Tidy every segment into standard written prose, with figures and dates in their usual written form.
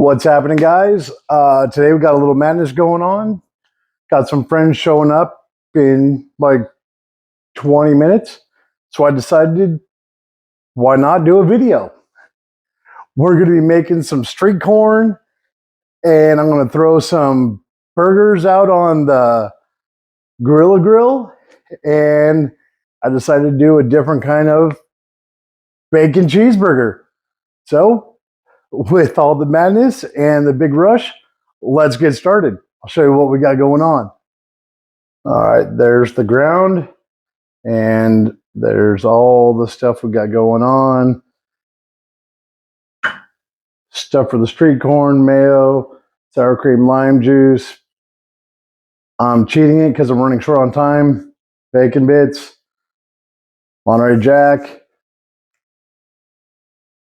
What's happening, guys? Today we got a little madness going on. Got some friends showing up in like 20 minutes. So I decided, why not do a video? We're going to be making some street corn, and I'm going to throw some burgers out on the Grilla Grill. And I decided to do a different kind of bacon cheeseburger. So with all the madness and the big rush, let's get started. I'll show you what we got going on. All right, there's the ground, and there's all the stuff we got going on. Stuff for the street corn, mayo, sour cream, lime juice. I'm cheating it because I'm running short on time. Bacon bits, Monterey Jack.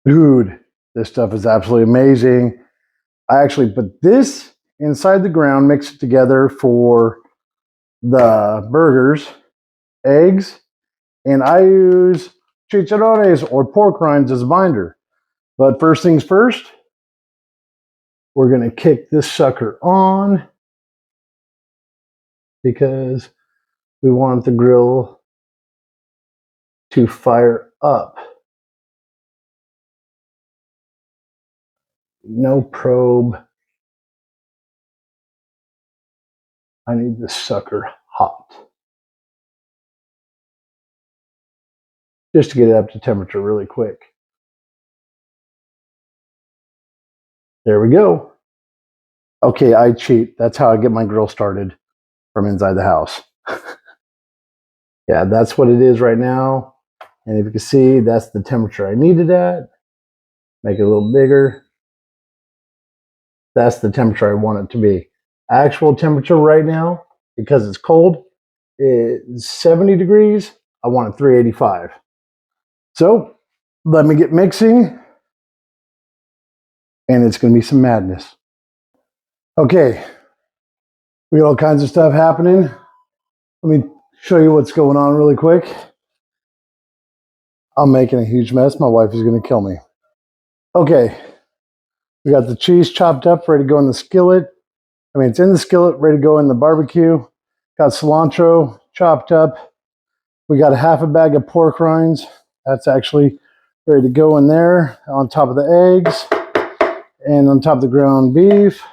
Dude, this stuff is absolutely amazing. I actually put this inside the ground, mix it together for the burgers, eggs, and I use chicharrones or pork rinds as a binder. But first things first, we're going to kick this sucker on because we want the grill to fire up. No probe. I need this sucker hot. Just to get it up to temperature really quick. There we go. Okay, I cheat. That's how I get my grill started from inside the house. Yeah, that's what it is right now. And if you can see, that's the temperature I need it at. Make it a little bigger. That's the temperature I want it to be. Actual temperature right now, because it's cold, is 70 degrees. I want it 385. So let me get mixing, and it's going to be some madness. Okay, we got all kinds of stuff happening. Let me show you what's going on really quick. I'm making a huge mess. My wife is going to kill me. Okay, we got the cheese chopped up, ready to go in the skillet. It's in the skillet, ready to go in the barbecue. Got cilantro chopped up. We got a half a bag of pork rinds. That's actually ready to go in there on top of the eggs and on top of the ground beef.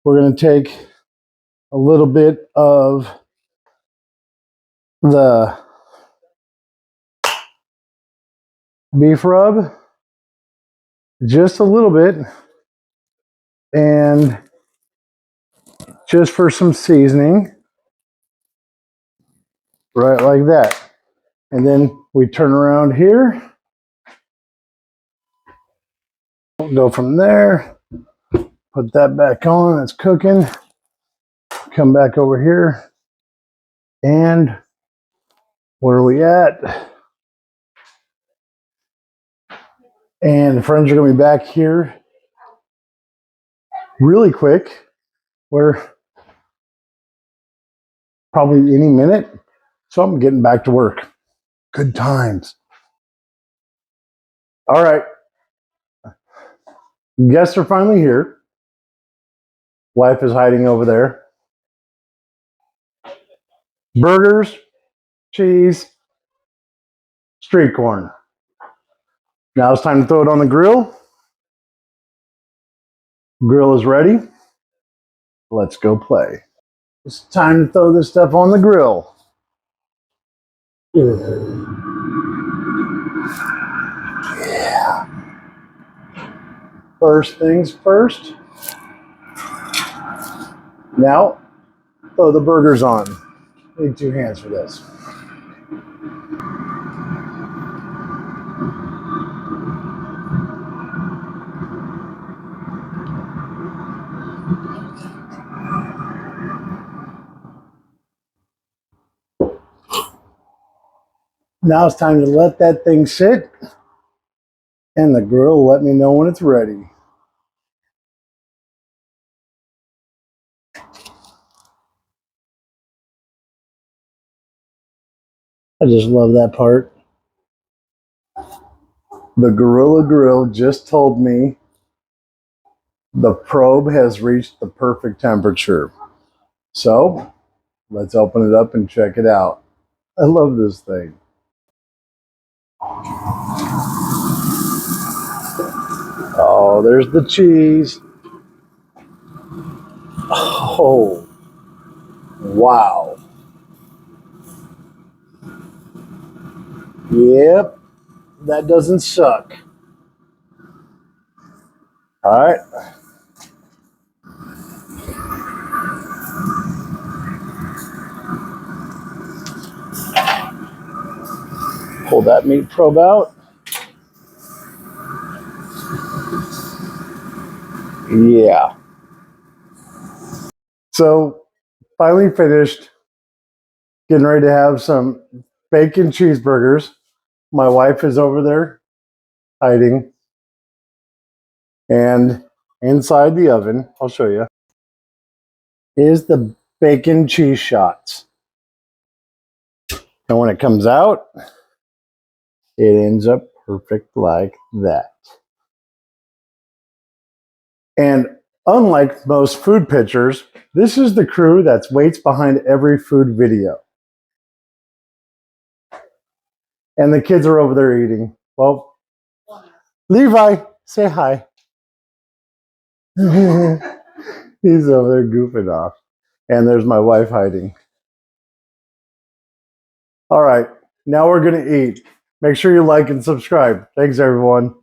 We're going to take a little bit of the beef rub, just a little bit, and just for some seasoning, right like that. And then we turn around here. We'll go from there, put that back on, it's cooking. Come back over here, and where are we at? And the friends are going to be back here really quick. We're probably any minute. So I'm getting back to work. Good times. All right. Guests are finally here. Wife is hiding over there. Burgers, cheese, street corn. Now it's time to throw it on the grill. Grill is ready. Let's go play. It's time to throw this stuff on the grill. Yeah. First things first. Now, throw the burgers on. Need 2 hands for this. Now it's time to let that thing sit, and the grill will let me know when it's ready. I just love that part. The Grilla Grill just told me The probe has reached the perfect temperature. So let's open it up and check it out. I love this thing. Oh, there's the cheese. Oh, wow. Yep, that doesn't suck. All right. Pull that meat probe out. Yeah. So finally finished. Getting ready to have some bacon cheeseburgers. My wife is over there hiding. And inside the oven, I'll show you, is the bacon cheese shots. And when it comes out, it ends up perfect like that. And unlike most food pictures, this is the crew that waits behind every food video. And the kids are over there eating. Well, Levi, say hi. He's over there goofing off. And there's my wife hiding. All right, now we're going to eat. Make sure you like and subscribe. Thanks, everyone.